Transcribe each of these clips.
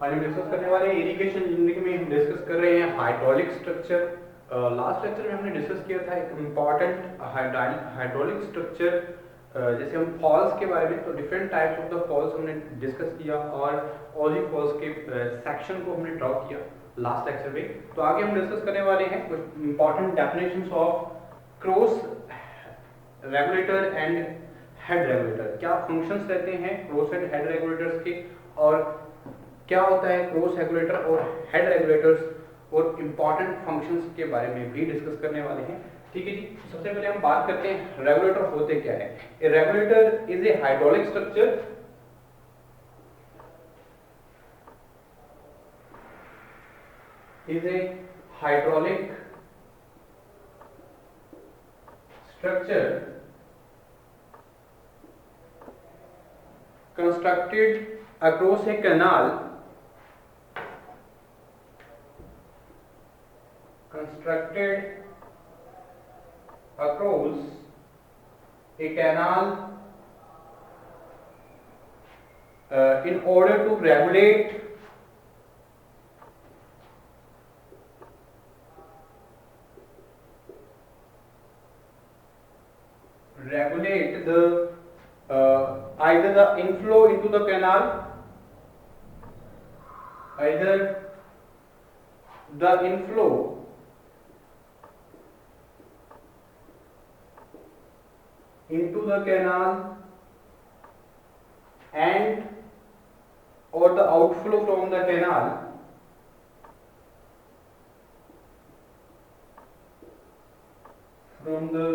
आज हम डिस्कस करने वाले हैं इरिगेशन इंजीनियरिंग में हम डिस्कस कर रहे हैं हाइड्रोलिक स्ट्रक्चर। लास्ट लेक्चर में हमने डिस्कस किया था एक इम्पॉर्टेंट हाइड्रोलिक स्ट्रक्चर, जैसे हम फॉल्स के बारे में, तो different types of the falls हमने डिस्कस किया और ऑजी फॉल्स के सेक्शन को हमने ड्रॉ किया लास्ट लेक्चर में। तो आगे हम डिस्कस करने वाले हैं कुछ important definitions of cross regulator and head regulator. क्या फंक्शंस रहते हैं क्रॉस एंड हेड रेगुलेटर्स के, और क्या होता है क्रॉस रेगुलेटर और हेड रेगुलेटर्स, और इम्पॉर्टेंट फंक्शंस के बारे में भी डिस्कस करने वाले हैं। ठीक है जी। सबसे पहले हम बात करते हैं रेगुलेटर होते क्या है। ए regulator is a hydraulic structure is a hydraulic structure constructed across a canal in order to regulate the either the inflow into the canal, either the inflow into the canal and or the outflow from the canal from the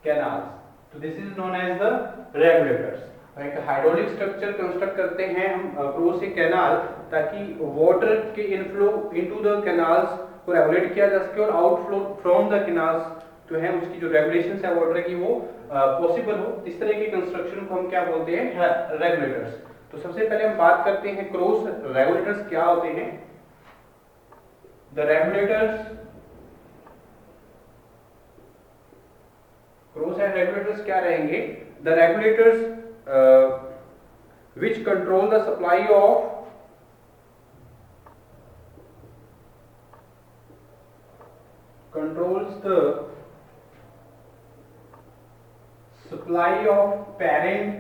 canals. तो this is known as the regulators. एक hydraulic structure construct करते हैं हम cross a canal, ताकि water के inflow into the canals को regulate किया जा सके और आउटफ्लो फ्रॉम द कैनाल्स जो है उसकी जो रेगुलेशंस है वाटर की वो पॉसिबल हो। इस तरह की कंस्ट्रक्शन को हम क्या बोलते हैं, रेगुलेटर्स। तो सबसे पहले हम बात करते हैं क्रॉस रेगुलेटर्स क्या होते हैं। The regulators, cross and regulators क्या रहेंगे। The regulators which control the supply of controls the supply of parent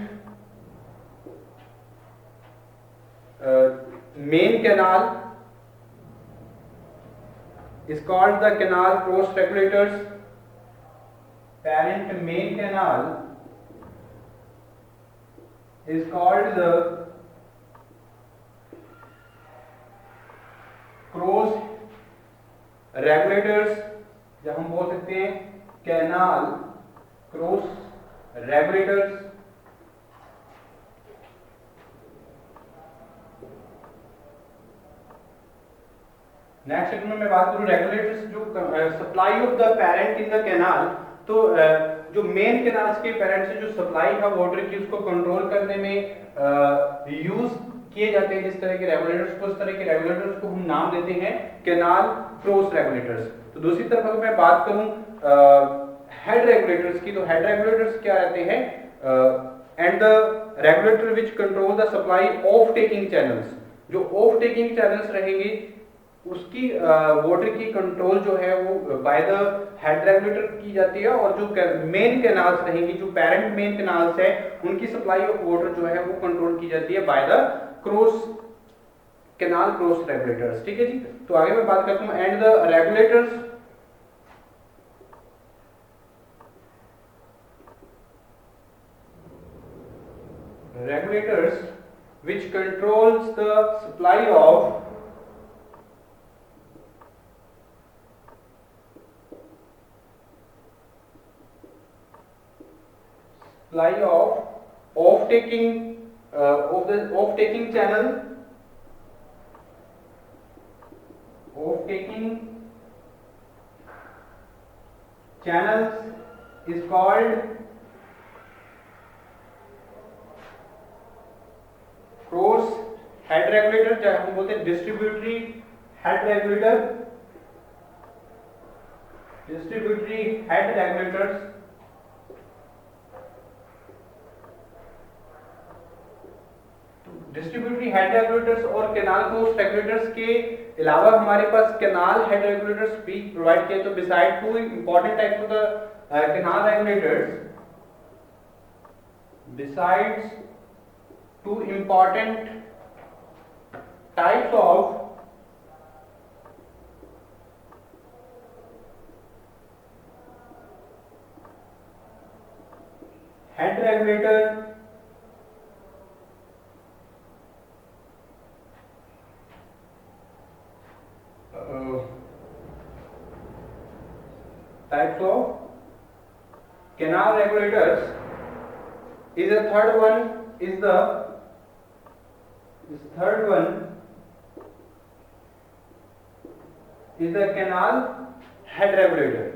main canal is called the canal cross regulators. Parent main canal is called the cross regulators, या हम बोल सकते हैं canal cross regulators. Next segment में मैं बात करूं regulators जो supply of the parent in the canal. तो जो मेन कैनाल्स के पेरेंट से जो सप्लाई है वाटर की उसको कंट्रोल करने में यूज किए जाते हैं जिस तरह के रेगुलेटर्स को, उस तरह के रेगुलेटर्स को हम नाम देते हैं कैनाल क्रॉस रेगुलेटर्स। तो दूसरी तरफ अगर मैं बात करूं हेड रेगुलेटर्स की, तो हेड रेगुलेटर्स क्या रहते हैं, and the regulator which control the supply of taking channels. जो ऑफ टेकिंग चैनल्स रहेंगे उसकी वाटर की कंट्रोल जो है वो बाय द हेड रेगुलेटर की जाती है, और जो मेन कैनाल्स रहेंगी, जो पेरेंट मेन कैनाल्स है, उनकी सप्लाई ऑफ वाटर जो है वो कंट्रोल की जाती है by the cross canal cross regulators. ठीक है जी। तो आगे मैं बात करता हूं and the regulators which controls the supply of off taking of the off taking channel, off taking channels is called cross head regulator, चाहे हम बोलते हैं distributary head regulator, distributary head regulators. Distributary head regulators और canal cross regulators के अलावा हमारे पास canal head regulators भी provide किए। तो beside two important types of the canal regulators, besides two important types of head regulator, types of canal regulators is the third one, is the third one is the canal head regulator।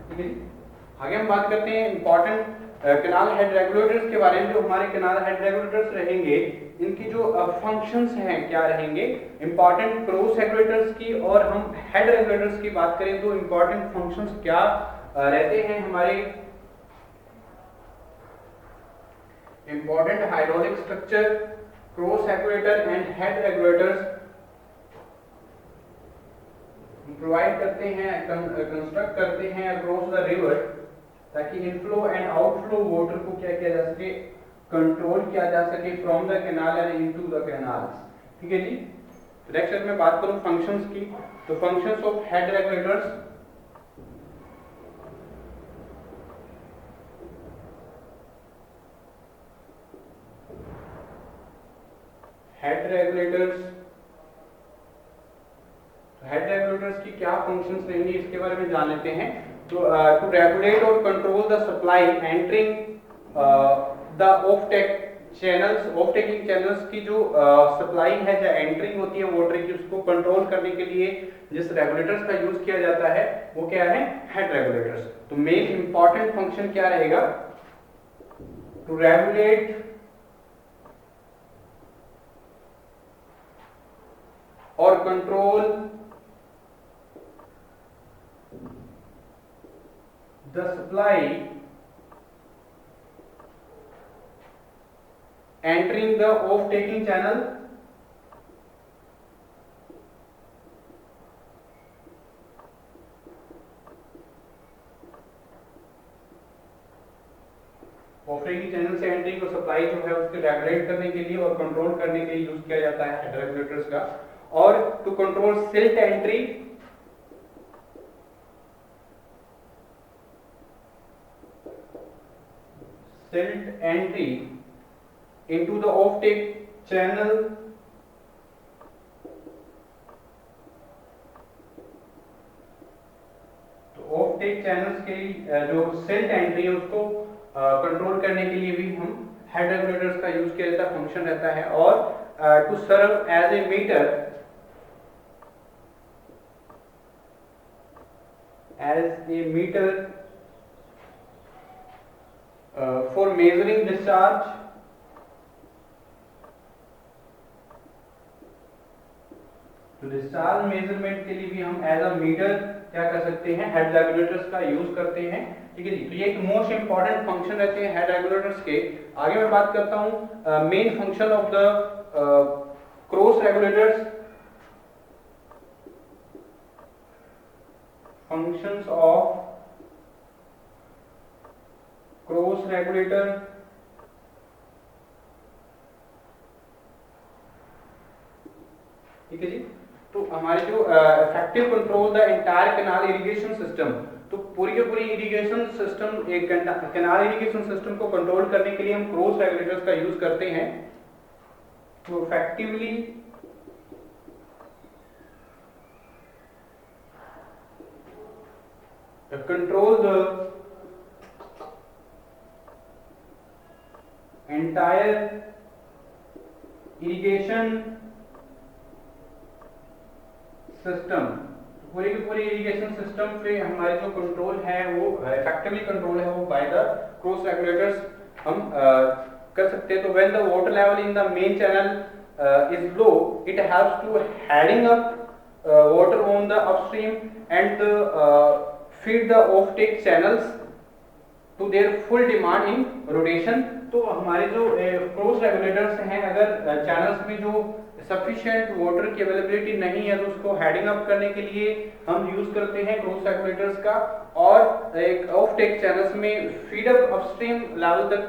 ठीक है जी, आगे हम बात करते हैं important canal head regulators के बारे में। जो हमारे कैनाल हेड रेगुलेटर्स रहेंगे, इनकी जो फंक्शंस हैं क्या रहेंगे, इंपॉर्टेंट क्रॉस रेगुलेटर्स की और हम हेड रेगुलेटर्स की बात करें तो इंपॉर्टेंट फंक्शंस क्या रहते हैं हमारे। Important hydraulic structure, cross regulator and head regulators provide करते हैं, कंस्ट्रक्ट करते हैं अक्रॉस द रिवर, ताकि इनफ्लो एंड आउटफ्लो वाटर को क्या किया जा सके, कंट्रोल किया जा सके from the canal and into the canals. ठीक है जी, नेक्स्ट में बात करूं फंक्शंस की, तो functions of head regulators, head regulators, head regulators की क्या फंक्शंस रहेंगी इसके बारे में जान लेते हैं। तो टू रेगुलेट और control the supply entering the offtake channels, offtaking channels की जो सप्लाई है या एंटरिंग होती है वाटर की, उसको कंट्रोल करने के लिए जिस रेगुलेटर्स का यूज किया जाता है वो क्या है, हेड रेगुलेटर्स। तो मेन इंपॉर्टेंट फंक्शन क्या रहेगा, टू रेगुलेट और control the supply entering the off taking channel off taking channel से एंट्री को सप्लाई जो है उसके रेगुलेट करने के लिए और कंट्रोल करने के लिए यूज किया जाता है हेड रेगुलेटर्स का। और to control silt entry, silt entry into the offtake channel तो offtake channels के जो silt entry है उसको कंट्रोल करने के लिए भी हम हेड रेगुलेटर्स का यूज किया जाता है, फंक्शन रहता है। और to serve as a meter, for measuring discharge, तो डिस्चार्ज मेजरमेंट के लिए भी हम एज अ मीटर क्या कर सकते हैं, हेड रेगुलेटर्स का यूज करते हैं। ठीक है जी, तो ये एक मोस्ट इंपॉर्टेंट फंक्शन रहते हैं हेड रेगुलेटर्स के। आगे मैं बात करता हूं main function of the cross regulators, functions of cross regulator. ठीक है जी, तो हमारे जो effective control the entire canal irrigation system, तो पूरी के पूरी इरिगेशन सिस्टम, एक कैनाल इरिगेशन सिस्टम को कंट्रोल करने के लिए हम क्रॉस रेगुलेटर्स का यूज करते हैं। तो effectively control the entire irrigation system, पूरी की पूरी इरिगेशन सिस्टम पे हमारे जो कंट्रोल है वो इफेक्टिवली कंट्रोल है वो बाय द क्रॉस रेगुलेटर्स हम कर सकते हैं। तो when the water level in the main channel is low, it helps two heading up water on the upstream and feed the off-take channels to their full demand in rotation। तो हमारे जो cross regulators हैं, अगर channels में जो sufficient water की availability नहीं है तो उसको हेडिंग अप करने के लिए हम यूज करते हैं क्रॉस रेगुलेटर्स का, और एक ऑफ टेक चैनल्स में फीड अप अपस्ट्रीम लेवल तक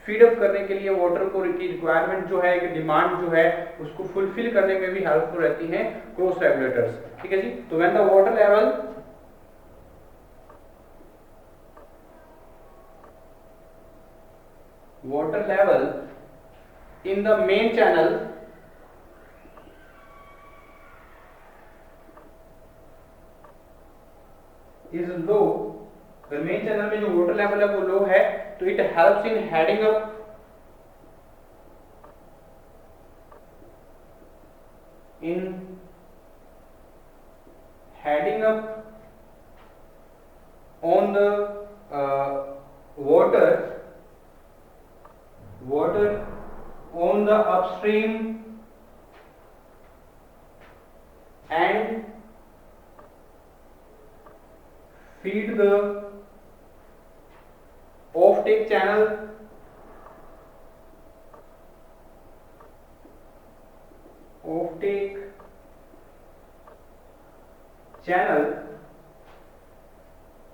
फीड अप करने के लिए वाटर को की रिक्वायरमेंट जो है, एक डिमांड जो है उसको फुलफिल करने में भी हेल्पफुल रहती हैं क्रॉस रेगुलेटर्स। ठीक है जी। तो when the water level in the main channel is low, the main channel में जो water level है वो लो है, तो it helps in heading up on the water on the upstream and feed the off-take channel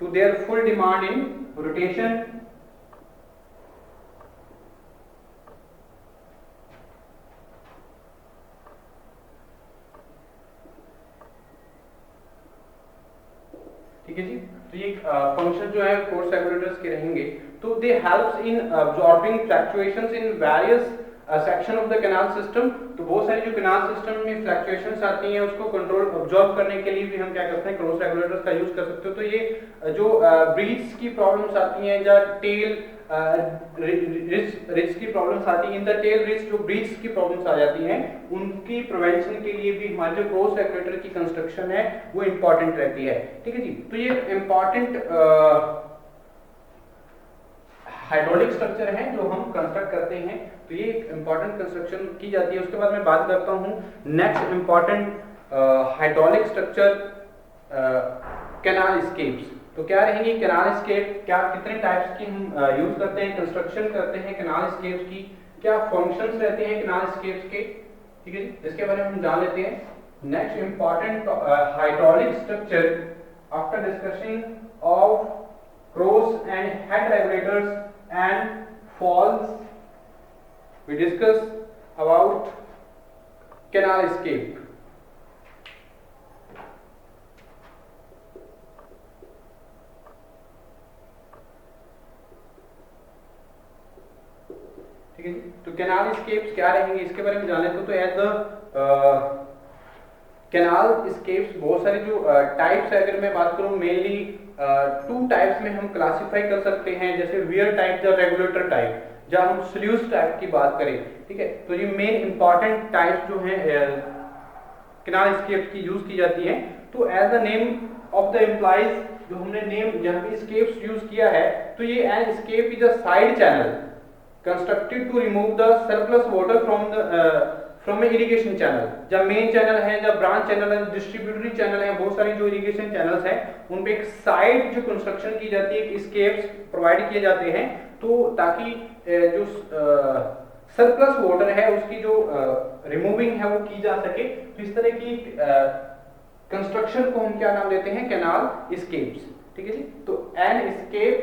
to their full demand in rotation। ठीक है जी। तो ये फंक्शन जो है फोर्स रेगुलेटर्स के रहेंगे, तो दे helps in absorbing fluctuations in various section of the canal system. तो बहुत सारी जो कैनाल सिस्टम में फ्लक्चुएशंस आती हैं उसको कंट्रोल अब्सॉर्ब करने के लिए भी हम क्या करते हैं, क्रॉस रेगुलेटर्स का यूज कर सकते हो। तो ये जो ब्रीच की प्रॉब्लम्स आती हैं या टेल रिच की प्रॉब्लम्स आती हैं, इन द टेल रिच जो ब्रीच की प्रॉब्लम्स आ जाती हैं उनकी प्रिवेंशन के लिए भी हमारे जो क्रॉस रेगुलेटर की कंस्ट्रक्शन है वो इंपॉर्टेंट रहती है। ठीक है जी। तो ये इंपॉर्टेंट हाइड्रोलिक स्ट्रक्चर है जो हम कंस्ट्रक्ट करते हैं, तो ये एक इंपॉर्टेंट कंस्ट्रक्शन की जाती है। उसके बाद मैं बात करता हूँ next important hydraulic structure canal scapes. तो क्या रहेंगे कैनाल स्केप, क्या कितने टाइप्स की हम यूज करते हैं, कंस्ट्रक्शन करते हैं कैनाल स्केप्स की, क्या फंक्शंस रहते हैं कैनाल स्केप्स के। ठीक है जी, इसके बारे में हम जान लेते हैं। Next important hydraulic structure after discussing of cross and head regulators and falls, we discuss about canal escape। ठीक है जी। तो कैनाल स्केप्स क्या रहेंगे इसके बारे में जान लेते। तो एज द कैनाल स्केप्स बहुत सारी जो टाइप्स है, अगर मैं बात करूं मेनली 2 टाइप्स में हम क्लासिफाई कर सकते हैं, जैसे वियर टाइप या रेगुलेटर टाइप, जहां हम स्लूस टाइप की बात करें। ठीक है, तो ये मेन इंपॉर्टेंट टाइप्स जो हैं कैनाल स्केप्स की यूज की जाती हैं। तो as the name of the employs, जो हमने नेम जहां पे स्केप्स यूज किया है, तो ये an escape is a side channel constructed to remove the surplus water from a irrigation channel. जब मेन चैनल है, जब ब्रांच चैनल है, डिस्ट्रीब्यूटरी चैनल है, बहुत सारी जो इरिगेशन चैनल्स हैं उन पे एक साइड जो कंस्ट्रक्शन की जाती है, स्केप्स प्रोवाइड किए जाते हैं, तो ताकि जो सरप्लस वाटर है उसकी जो रिमूविंग है वो की जा सके। तो इस तरह की कंस्ट्रक्शन को हम क्या नाम देते हैं, कैनाल स्केप्स। ठीक है जी। तो an escape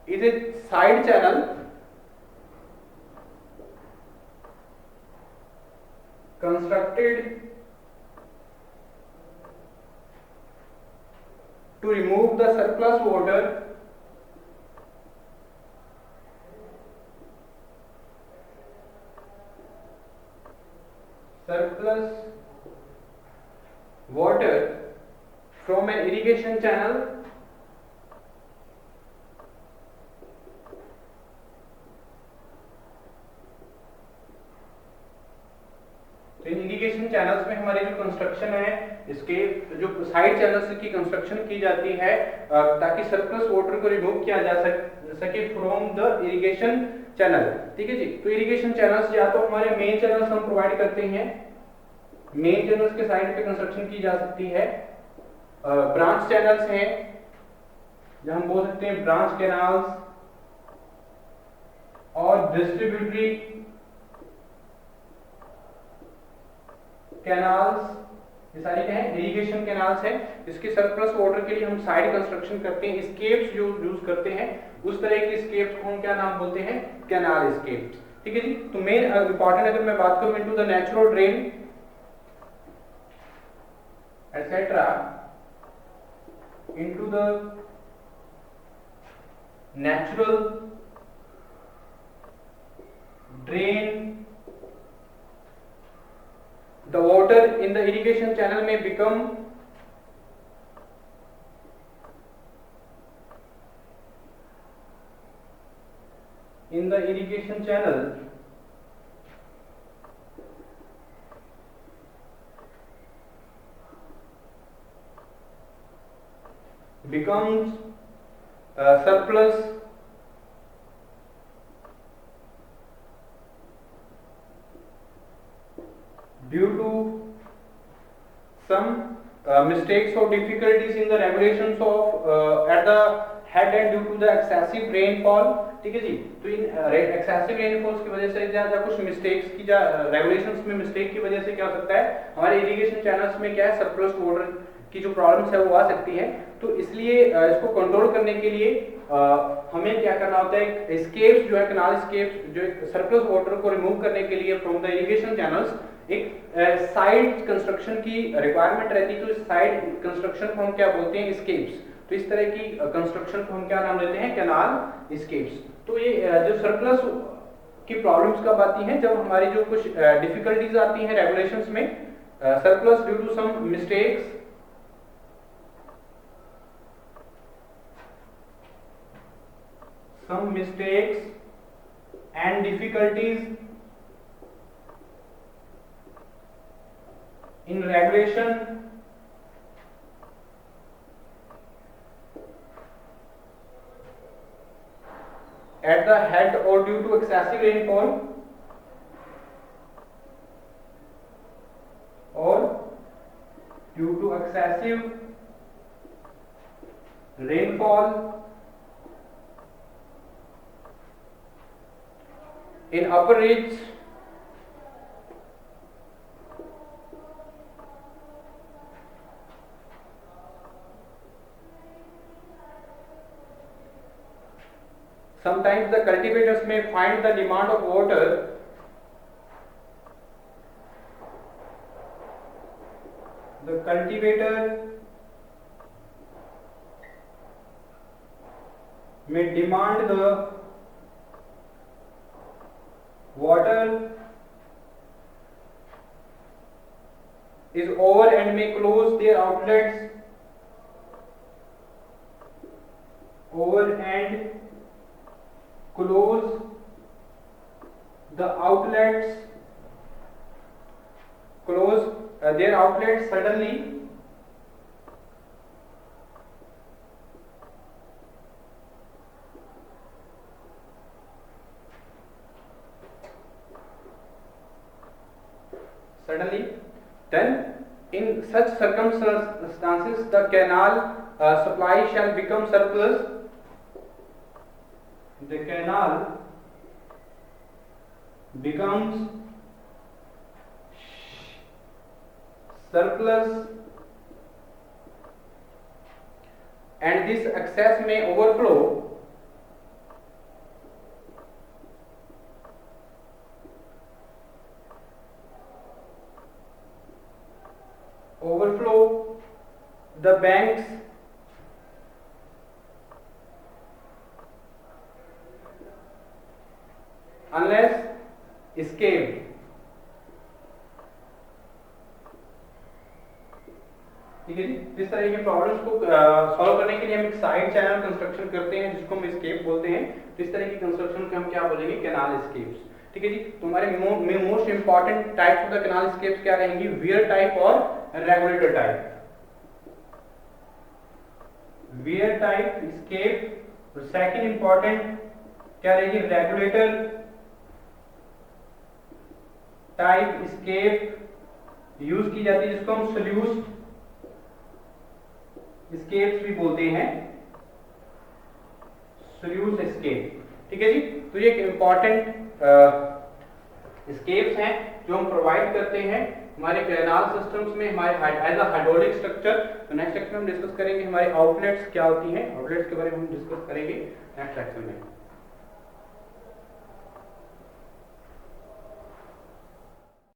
is a side channel constructed to remove the surplus water from an irrigation channel in irrigation channels में हमारी जो कंस्ट्रक्शन है, इसके जो साइड चैनल्स की कंस्ट्रक्शन की जाती है ताकि सरप्लस वाटर को रिमूव किया जा सके फ्रॉम द इरिगेशन चैनल। ठीक है जी। तो इरिगेशन चैनल्स या तो हमारे मेन चैनल्स हम प्रोवाइड करते हैं, मेन चैनल्स के साइड पे कंस्ट्रक्शन की जा सकती है। ब्रांच चैनल्स हैं, या हम बोल सकते हैं ब्रांच कैनाल्स और डिस्ट्रीब्यूटरी कैनाल्स, ये सारी क्या है, इरिगेशन कैनाल्स है। इसके सरप्लस वाटर के लिए हम साइड कंस्ट्रक्शन करते हैं, स्केप्स जो यूज करते हैं, उस तरह के स्केप्स को हम क्या नाम बोलते हैं, कैनाल स्केप्स। ठीक है जी। तो मेन इंपॉर्टेंट अगर मैं बात करूं into the natural drain etcetera, into the natural drain, the water in the irrigation channel may become in the irrigation channel becomes surplus due to some mistakes or difficulties in the regulations of at the head and due to the excessive rainfall। ठीक है जी। तो इन excessive rainfalls की वजह से या कुछ mistakes की रेगुलेशंस में मिस्टेक की वजह से क्या हो सकता है, हमारे इरिगेशन चैनल्स में क्या है, सरप्लस वाटर की जो प्रॉब्लम्स है वो आ सकती है। तो इसलिए इसको कंट्रोल करने के लिए हमें क्या करना होता है, स्केप्स जो है, कैनाल स्केप्स जो सरप्लस वाटर को रिमूव करने के लिए फ्रॉम द इरिगेशन चैनल्स एक साइड कंस्ट्रक्शन की रिक्वायरमेंट रहती है। तो इस साइड कंस्ट्रक्शन को हम क्या बोलते हैं, स्केप्स। तो इस तरह की कंस्ट्रक्शन को हम क्या नाम देते हैं, कैनाल स्केप्स। तो ये जो सरप्लस की प्रॉब्लम्स कब आती हैं, जब हमारी जो कुछ डिफिकल्टीज आती हैं रेगुलेशंस में, surplus due to some mistakes, and difficulties in regulation at the head or due to excessive rainfall or due to excessive rainfall in upper reach sometimes the cultivators may find the demand of water the cultivator may demand the water is over and may close their outlets over and close the outlets their outlets suddenly then in such circumstances the canal supply shall become surplus, the canal becomes surplus and this excess may overflow the banks unless escaped। ठीक है जी। इस तरह के problems को solve करने के लिए हम एक साइड चैनल कंस्ट्रक्शन करते हैं जिसको हम स्केप बोलते हैं। तो इस तरह की कंस्ट्रक्शन को हम क्या बोलेंगे, कैनाल स्केप्स। ठीक है जी। तो हमारे most important types of the canal escapes क्या रहेंगी, वियर टाइप और regulator type. Weir type escape, और सेकंड इंपॉर्टेंट क्या रहेगी, रेगुलेटर टाइप स्केप, यूज की जाती है, जिसको हम सल्यूस एस्केप्स भी बोलते हैं, सल्यूस एस्केप। ठीक है जी। तो ये इंपॉर्टेंट एस्केप्स हैं जो हम प्रोवाइड करते हैं हमारे कैनाल सिस्टम्स में, हमारे एज अ हाइड्रोलिक स्ट्रक्चर। तो नेक्स्ट लेक्चर में हम डिस्कस करेंगे हमारे आउटलेट्स क्या होती हैं, आउटलेट्स के बारे में हम डिस्कस करेंगे नेक्स्ट लेक्चर में।